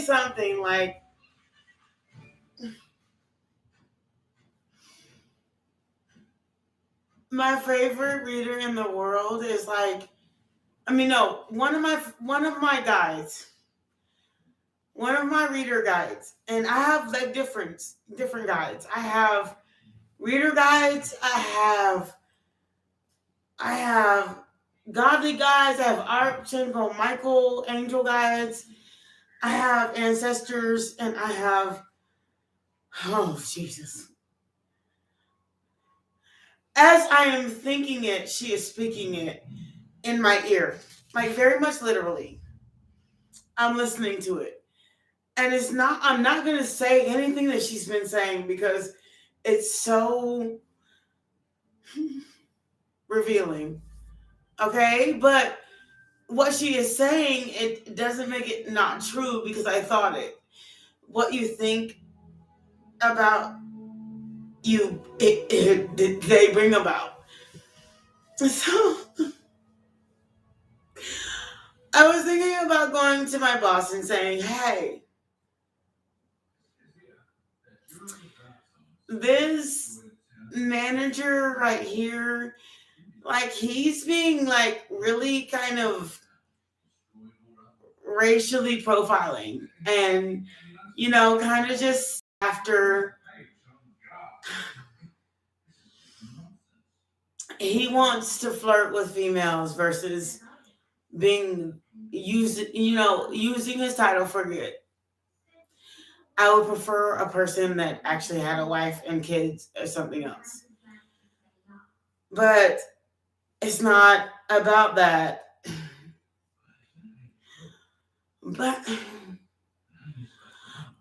something. Like, my favorite reader in the world is like, one of my guides, one of my reader guides, and I have like different guides. I have reader guides. I have godly guides. I have Archangel Michael angel guides. I have ancestors, and I have, oh Jesus. As I am thinking it, she is speaking it in my ear, like very much literally. I'm listening to it. And I'm not going to say anything that she's been saying because it's so revealing. Okay? But what she is saying, it doesn't make it not true because I thought it. What you think about you, they bring about. So I was thinking about going to my boss and saying, hey, this manager right here, like, he's being like really kind of racially profiling and, kind of just after he wants to flirt with females versus being using his title for good. I would prefer a person that actually had a wife and kids or something else. But it's not about that. But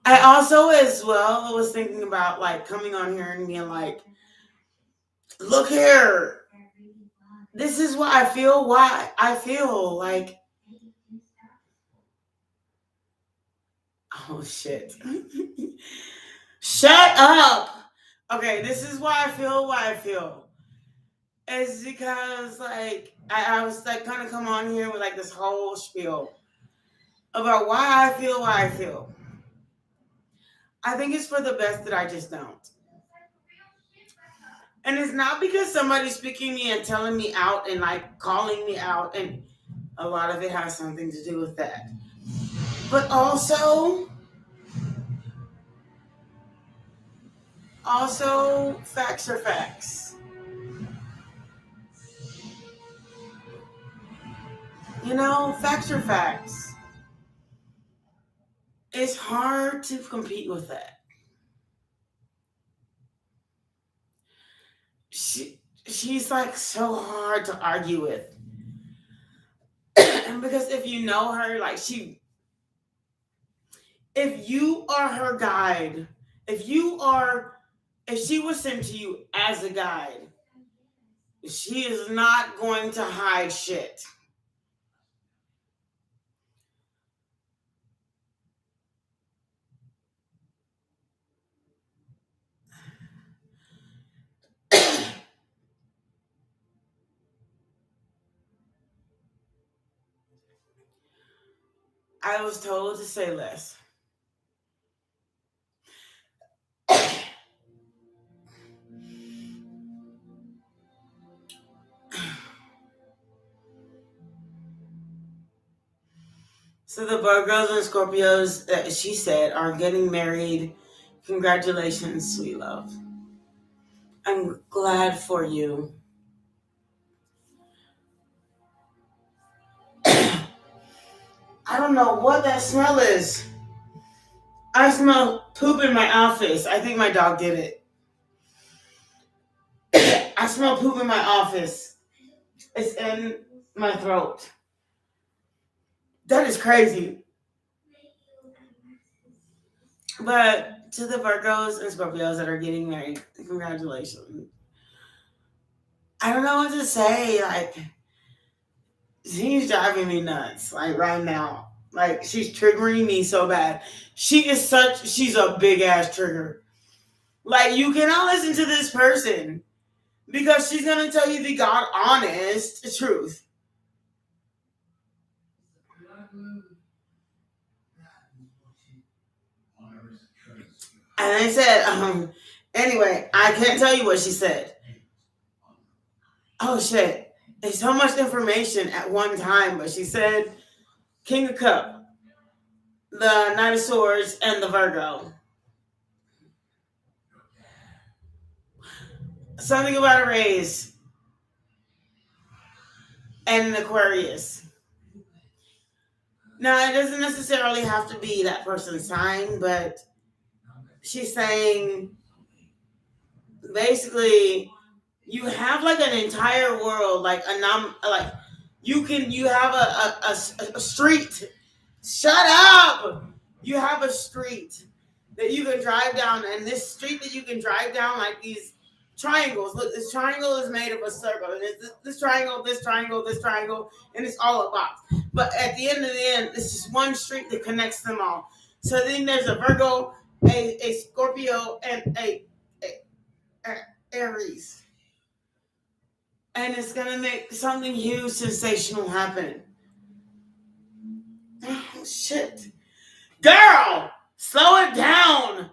I also as well was thinking about like coming on here and being like, look here, this is why I feel like, oh shit. Shut up. Okay, this is why I feel. It's because like I was like kind of come on here with like this whole spiel about why I feel. I think it's for the best that I just don't. And it's not because somebody's speaking me and telling me out and like calling me out, and a lot of it has something to do with that. But also facts are facts. Facts are facts. It's hard to compete with that. She's like so hard to argue with. And because if you know her, like if you are her guide, if she was sent to you as a guide, she is not going to hide shit. I was told to say less. So the Virgos and Scorpios, she said, are getting married. Congratulations, sweet love. I'm glad for you. I don't know what that smell is. I smell poop in my office. I think my dog did it. I smell poop in my office. It's in my throat. That is crazy. But to the Virgos and Scorpios that are getting married, congratulations. I don't know what to say. Like, she's driving me nuts. Like, right now. Like, she's triggering me so bad. She's a big ass trigger. Like, you cannot listen to this person because she's going to tell you the God honest truth. And they said, anyway, I can't tell you what she said. Oh shit. It's so much information at one time, but she said King of Cup, the Knight of Swords, and the Virgo. Something about Aries and an Aquarius. Now, it doesn't necessarily have to be that person's sign, but she's saying basically you have like an entire world, like you have a street. Shut up! You have a street that you can drive down, and this street that you can drive down, like these triangles. Look, this triangle is made of a circle, and it's this triangle, this triangle, this triangle, and it's all a box. But at the end, it's just one street that connects them all. So then there's a Virgo, a Scorpio, and a Aries. And it's going to make something huge, sensational happen. Oh, shit. Girl, slow it down.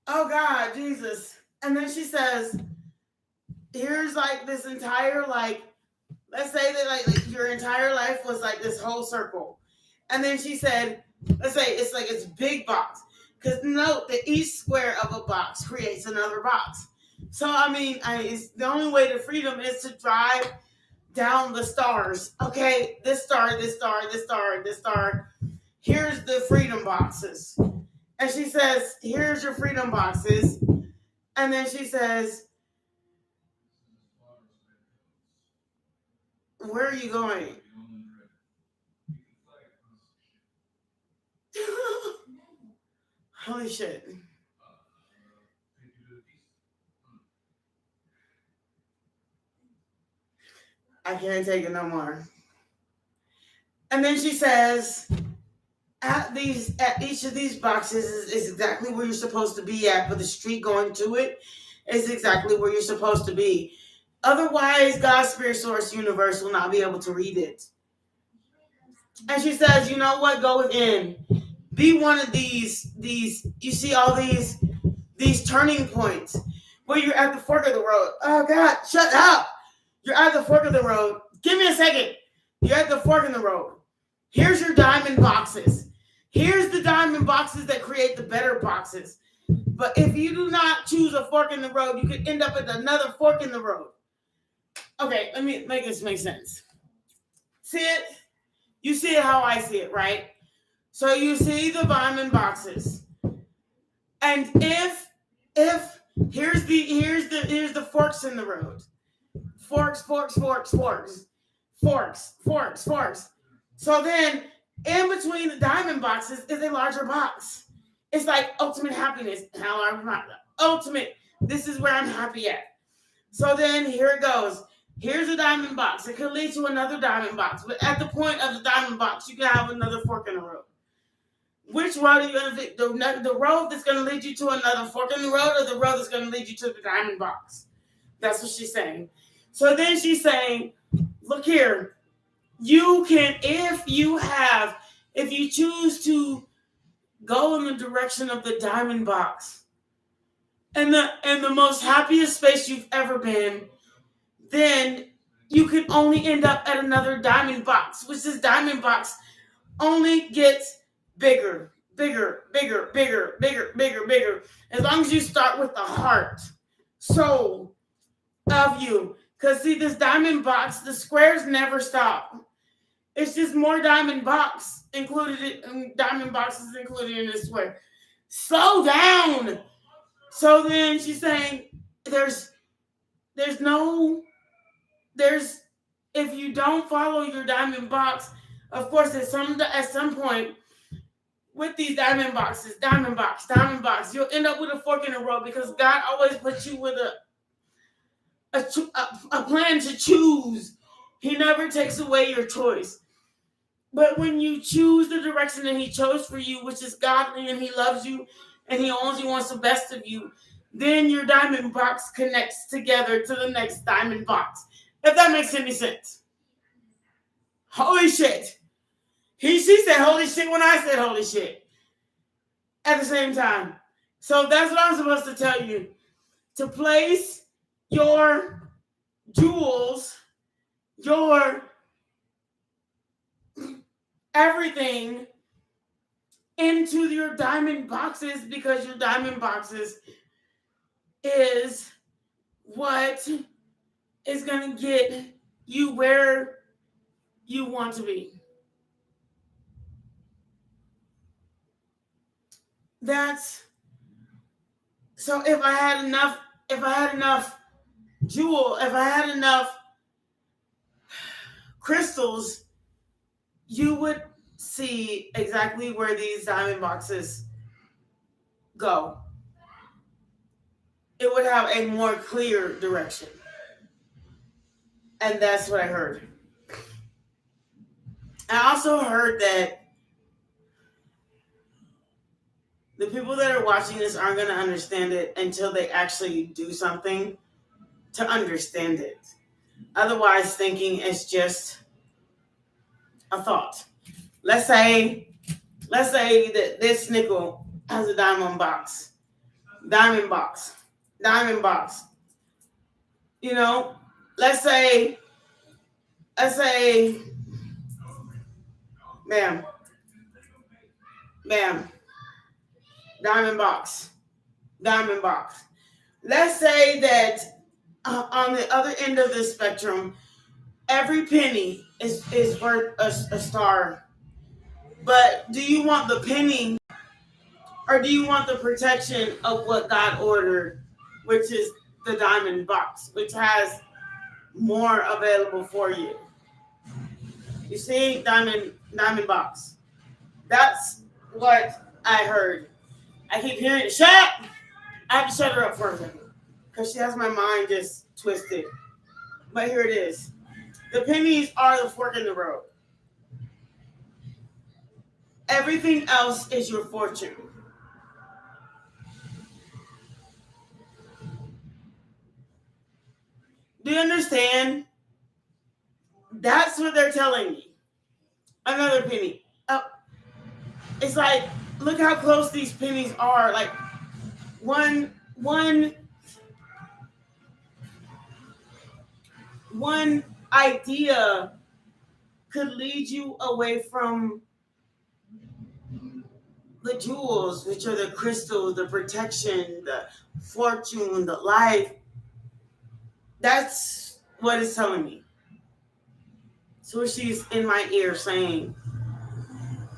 Oh, God, Jesus. And then she says, here's like this entire, like, let's say that like your entire life was like this whole circle. And then she said, let's say it's like it's big box. Because note that each square of a box creates another box. So, I mean, it's the only way to freedom is to drive down the stars. Okay, this star, this star, this star, this star. Here's the freedom boxes. And she says, here's your freedom boxes. And then she says, where are you going? Holy shit. I can't take it no more. And then she says, at each of these boxes is exactly where you're supposed to be at, but the street going to it is exactly where you're supposed to be. Otherwise, God's spirit source universe will not be able to read it. And she says, you know what? Go within. Be one of these, you see all these turning points where you're at the fork of the road. Oh God, shut up. You're at the fork of the road. Give me a second. You're at the fork in the road. Here's your diamond boxes. Here's the diamond boxes that create the better boxes. But if you do not choose a fork in the road, you could end up at another fork in the road. Okay, let me make this make sense. See it? You see it how I see it, right? So you see the diamond boxes. And if here's the forks in the road. Forks. So then in between the diamond boxes is a larger box. It's like ultimate happiness. Ultimate. This is where I'm happy at. So then here it goes. Here's a diamond box. It could lead to another diamond box. But at the point of the diamond box, you can have another fork in the road. Which road are you going to pick? The road that's going to lead you to another fork in the road, or the road that's going to lead you to the diamond box? That's what she's saying. So then she's saying, look here. You can, if you choose to go in the direction of the diamond box and the most happiest space you've ever been, then you can only end up at another diamond box, which this diamond box only gets bigger. As long as you start with the heart, soul of you. Because see, this diamond box, the squares never stop. It's just more diamond boxes included in this square. Slow down. So then she's saying if you don't follow your diamond box, of course at some point with these diamond box, you'll end up with a fork in the road, because God always puts you with a plan to choose. He never takes away your choice. But when you choose the direction that he chose for you, which is godly, and he loves you, and he only wants the best of you, then your diamond box connects together to the next diamond box. If that makes any sense. Holy shit. She said holy shit when I said holy shit. at the same time. So that's what I'm supposed to tell you. To place your jewels, your everything into your diamond boxes, because your diamond boxes is what is going to get you where you want to be. That's so if I had enough jewel, if I had enough crystals, you would see exactly where these diamond boxes go. It would have a more clear direction. And that's what I heard. I also heard that the people that are watching this aren't going to understand it until they actually do something to understand it. Otherwise, thinking is just a thought. Let's say that this nickel has a diamond box. You know, let's say, bam, diamond box. Let's say that on the other end of the spectrum, every penny is worth a star. But do you want the penny, or do you want the protection of what God ordered, which is the diamond box, which has more available for you? You see, diamond box. That's what I heard. I keep hearing, shut up! I have to shut her up for a second, because she has my mind just twisted. But here it is. The pennies are the fork in the road. Everything else is your fortune. Do you understand? That's what they're telling me. Another penny. It's like, look how close these pennies are. Like one idea could lead you away from the jewels, which are the crystals, the protection, the fortune, the life. That's what it's telling me. So she's in my ear saying,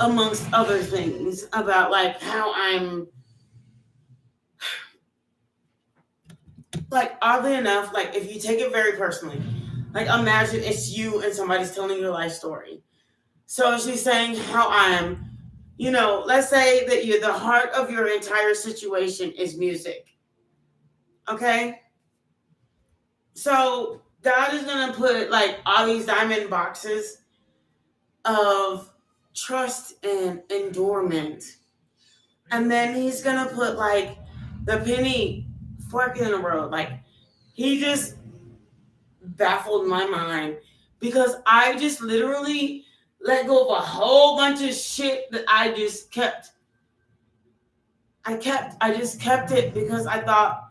amongst other things, about like how I'm like, oddly enough, like if you take it very personally, like imagine it's you and somebody's telling your life story. So she's saying how I'm, let's say that the heart of your entire situation is music. Okay? So God is going to put like all these diamond boxes of trust and endurement. And then he's going to put like the penny fork in the road. Like he just baffled my mind, because I just literally let go of a whole bunch of shit that I just kept. I just kept it because I thought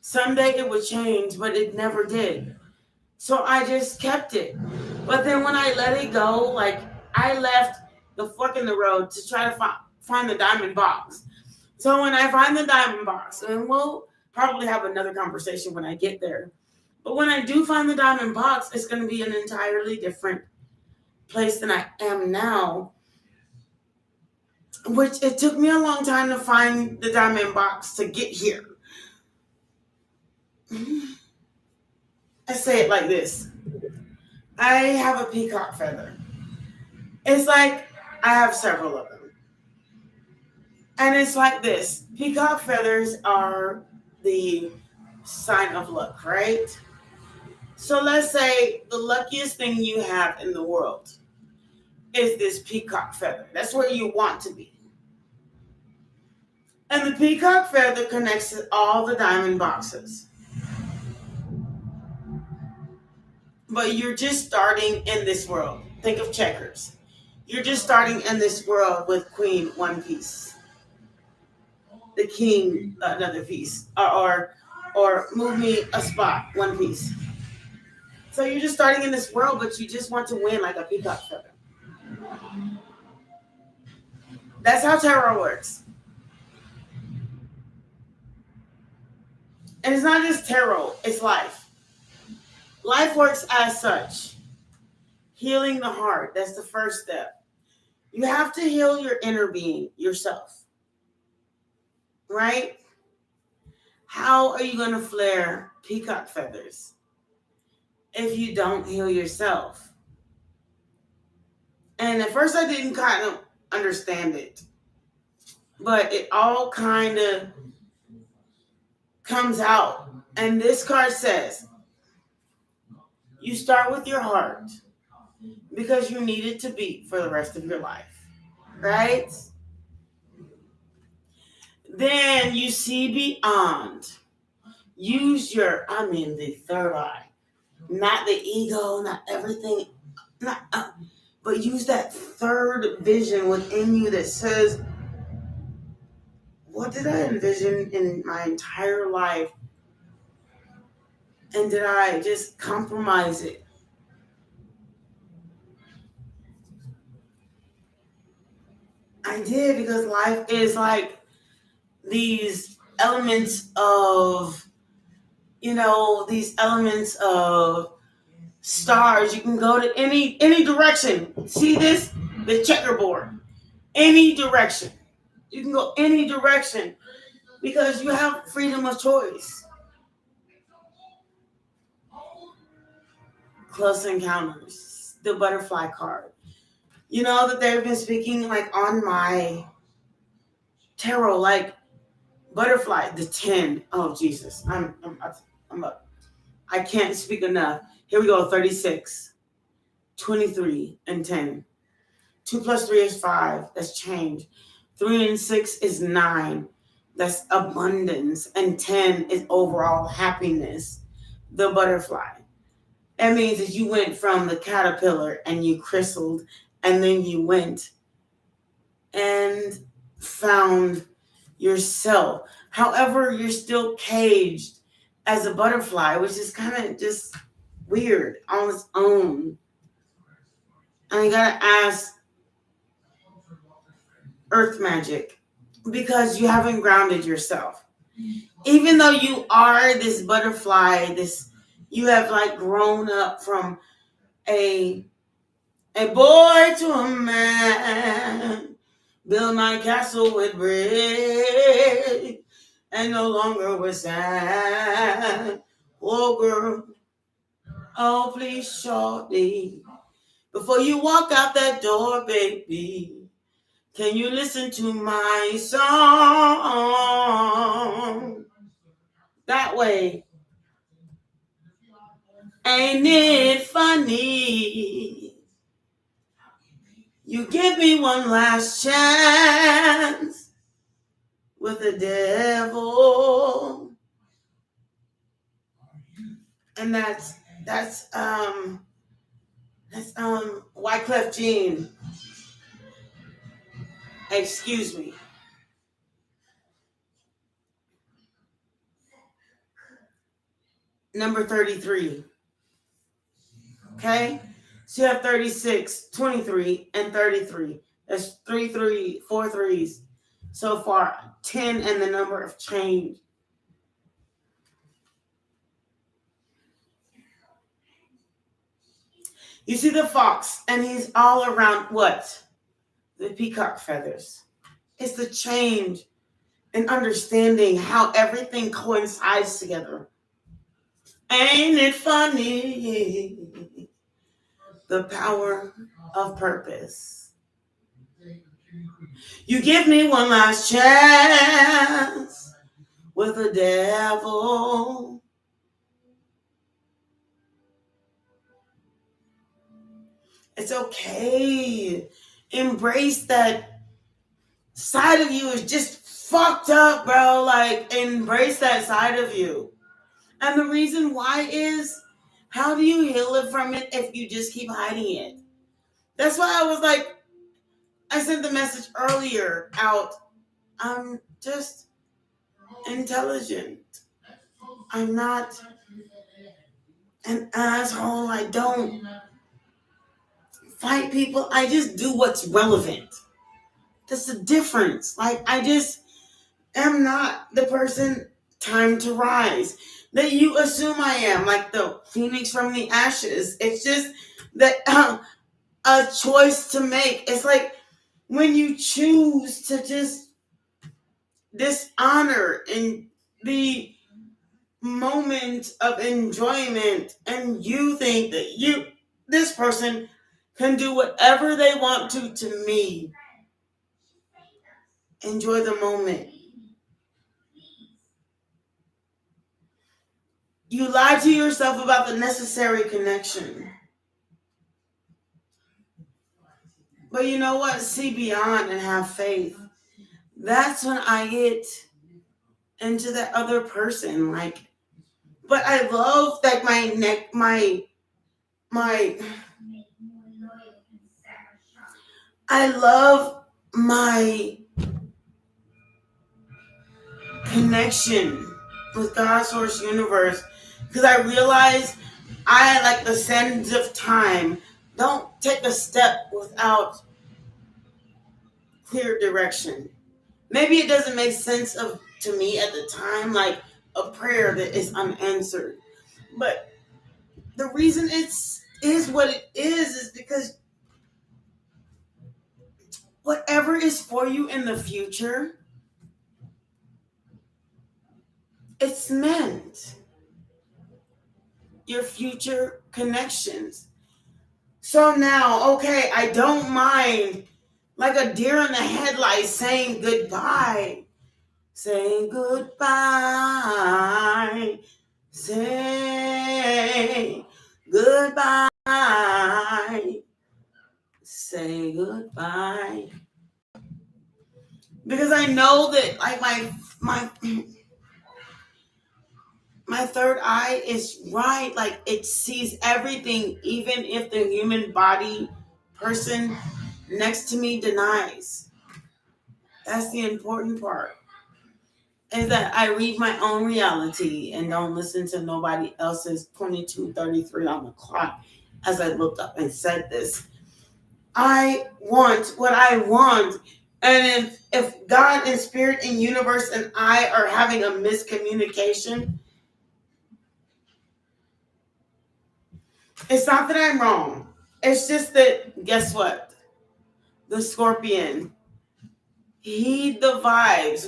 someday it would change, but it never did. So I just kept it. But then when I let it go, like I left the fork in the road to try to find the diamond box. So when I find the diamond box, and we'll probably have another conversation when I get there. But when I do find the diamond box, it's going to be an entirely different place than I am now. Which it took me a long time to find the diamond box to get here. I say it like this. I have a peacock feather. It's like I have several of them. And it's like this. Peacock feathers are the sign of luck, right? So let's say the luckiest thing you have in the world is this peacock feather. That's where you want to be. And the peacock feather connects to all the diamond boxes. But you're just starting in this world. Think of checkers. You're just starting in this world with Queen One Piece. the king another piece, or move me a spot one piece. So you're just starting in this world, but you just want to win like a peacock feather. That's how tarot works. And it's not just tarot, it's life. Life works as such. Healing the heart, that's the first step. You have to heal your inner being, yourself. Right? How are you going to flare peacock feathers if you don't heal yourself? And at first I didn't kind of understand it. But it all kind of comes out. And this card says, you start with your heart because you need it to beat for the rest of your life. Right? Then you see beyond. Use the third eye. Not the ego, not everything. But use that third vision within you that says, what did I envision in my entire life? And did I just compromise it? I did, because life is like these elements of, stars. You can go to any direction. See this? The checkerboard. Any direction. You can go any direction because you have freedom of choice. Close encounters. The butterfly card. You know that they've been speaking like on my tarot, like butterfly, the 10. Oh, Jesus. I'm up. I can't speak enough. Here we go. 36, 23, and 10. 2 plus 3 is 5. That's change. 3 and 6 is 9. That's abundance. And 10 is overall happiness. The butterfly. That means that you went from the caterpillar and you chrysaled, and then you went and found yourself. However, you're still caged as a butterfly, which is kind of just weird on its own. And you gotta ask Earth Magic, because you haven't grounded yourself. Even though you are this butterfly, you have like grown up from a boy to a man, build my castle with brick, and no longer with sand. Oh girl, oh please shorty, before you walk out that door, baby, can you listen to my song? That way. Ain't it funny? You give me one last chance with the devil. And that's Wyclef Jean. Excuse me. Number 33. Okay? So you have 36, 23, and 33. That's 4 threes so far. 10 and the number of change. You see the fox, and he's all around what? The peacock feathers. It's the change and understanding how everything coincides together. Ain't it funny? The power of purpose. You give me one last chance with the devil. It's okay. Embrace that side of you is just fucked up, bro. Like, embrace that side of you. And the reason why is, how do you heal it from it if you just keep hiding it? That's why I was like, I sent the message earlier out. Just intelligent. I'm not an asshole. I don't fight people. I just do what's relevant. That's the difference. Like, I just am not the person time to rise that you assume I am, like the phoenix from the ashes. It's just that a choice to make. It's like when you choose to just dishonor in the moment of enjoyment, and you think that this person can do whatever they want to me. Enjoy the moment. You lie to yourself about the necessary connection. But you know what? See beyond and have faith. That's when I get into that other person. Like, but I love like I love my connection with God, Source, Universe, because I realize I, like the sands of time, don't take a step without clear direction. Maybe it doesn't make sense to me at the time, like a prayer that is unanswered. But the reason is what it is because whatever is for you in the future, it's meant. Your future connections. So now, okay, I don't mind like a deer in the headlights saying goodbye. Say goodbye. Say goodbye. Say goodbye. Because I know that like my third eye is right. Like it sees everything, even if the human body person next to me denies. That's the important part. Is that I read my own reality and don't listen to nobody else's 22:33 on the clock. As I looked up and said this, I want what I want. And if God and Spirit and Universe and I are having a miscommunication, it's not that I'm wrong. It's just that, guess what? The Scorpion, heed the vibes.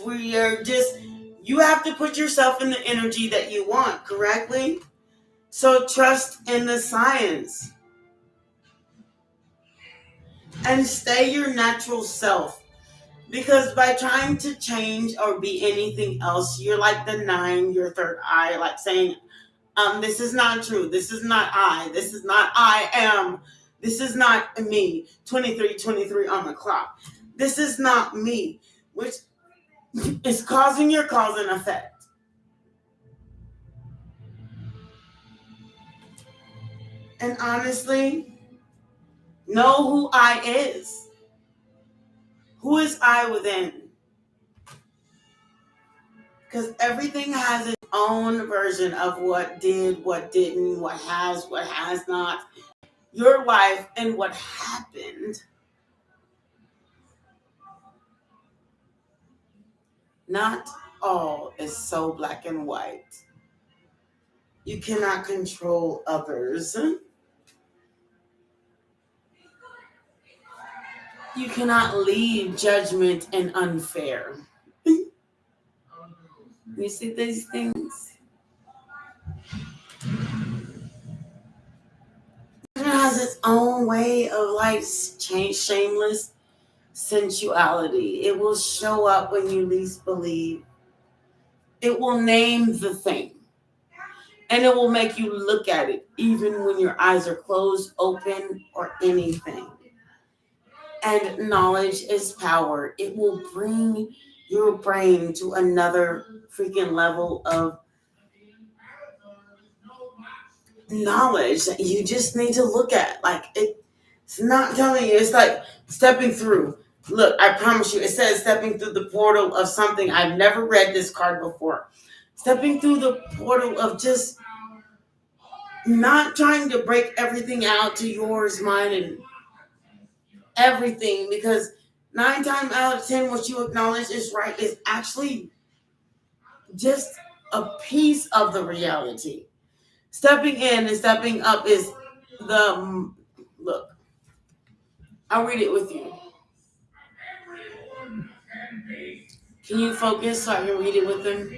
You have to put yourself in the energy that you want, correctly? So trust in the science. And stay your natural self. Because by trying to change or be anything else, you're like the 9, your third eye, like saying, this is not true. This is not I. This is not I am. This is not me. 23:23 on the clock. This is not me. Which is causing your cause and effect. And honestly, know who I is. Who is I within? Because everything has its own version of what did, what didn't, what has not. Your life and what happened. Not all is so black and white. You cannot control others. You cannot leave judgment and unfair. You see these things? It has its own way of like shameless sensuality. It will show up when you least believe. It will name the thing. And it will make you look at it even when your eyes are closed, open, or anything. And knowledge is power. It will bring your brain to another freaking level of knowledge that you just need to look at. Like it's not telling you, it's like stepping through. Look, I promise you, it says stepping through the portal of something. I've never read this card before. Stepping through the portal of just not trying to break everything out to yours, mine, and everything. Because 9 times out of 10, what you acknowledge is right is actually just a piece of the reality. Stepping in and stepping up is the look. I'll read it with you. Can you focus so I can read it with them?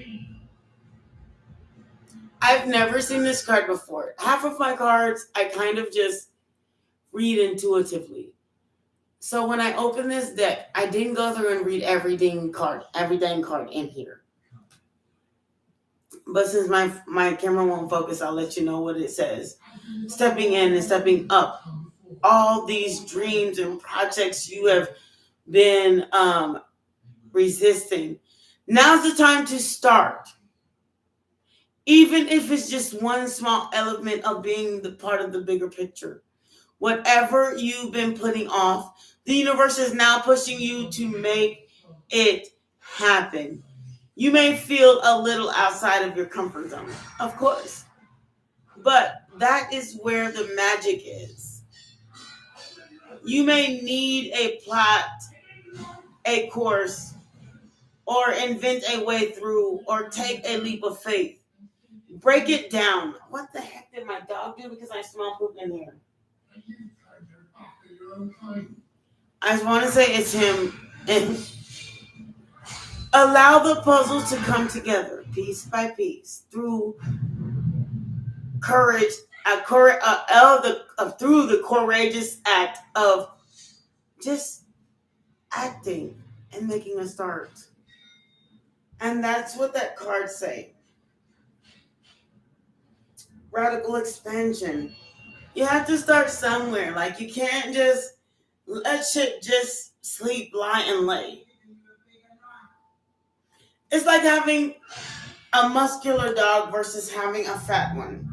I've never seen this card before. Half of my cards, I kind of just read intuitively. So when I open this deck, I didn't go through and read every dang card in here. But since my camera won't focus, I'll let you know what it says. Stepping in and stepping up. All these dreams and projects you have been resisting. Now's the time to start. Even if it's just one small element of being the part of the bigger picture. Whatever you've been putting off, the universe is now pushing you to make it happen. You may feel a little outside of your comfort zone, of course, but that is where the magic is. You may need a plot, a course, or invent a way through, or take a leap of faith. Break it down. What the heck did my dog do? Because I smell poop in here. I just want to say it's him. And allow the puzzle to come together piece by piece through courage, through the courageous act of just acting and making a start. And that's what that card say. Radical expansion. You have to start somewhere. Like, you can't just let shit just sleep, lie, and lay. It's like having a muscular dog versus having a fat one.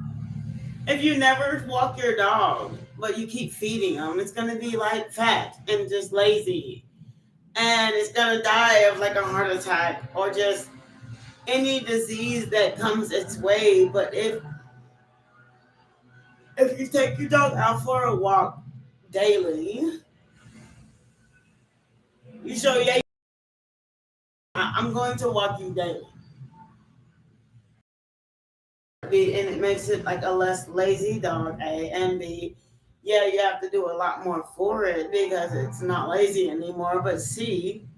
If you never walk your dog, but you keep feeding them, it's going to be like fat and just lazy. And it's going to die of like a heart attack or just any disease that comes its way. But if you take your dog out for a walk daily, you show, yeah, I'm going to walk you daily. And it makes it like a less lazy dog, A, and B, yeah, you have to do a lot more for it because it's not lazy anymore. But C,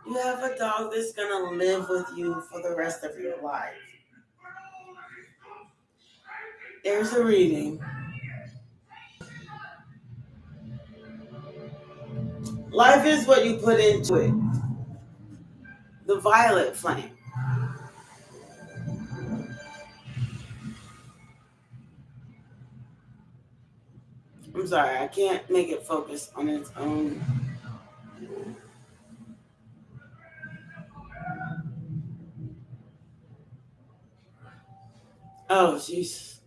you have a dog that's gonna live with you for the rest of your life. There's a reading. Life is what you put into it. The violet flame. I'm sorry, I can't make it focus on its own. Oh, jeez.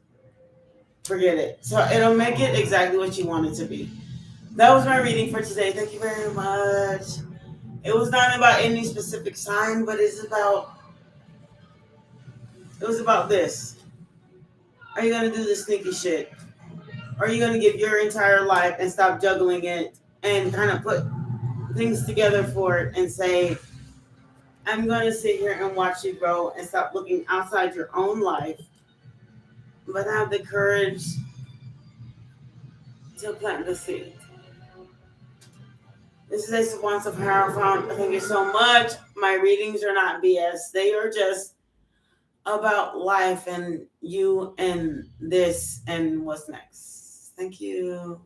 Forget it. So it'll make it exactly what you want it to be. That was my reading for today. Thank you very much. It was not about any specific sign, but it was about this. Are you gonna do the sneaky shit? Are you gonna give your entire life and stop juggling it and kind of put things together for it and say, I'm gonna sit here and watch you grow and stop looking outside your own life, but have the courage to plant the seed. This is a Savants of Hierophant. Thank you so much. My readings are not BS. They are just about life and you and this and what's next. Thank you.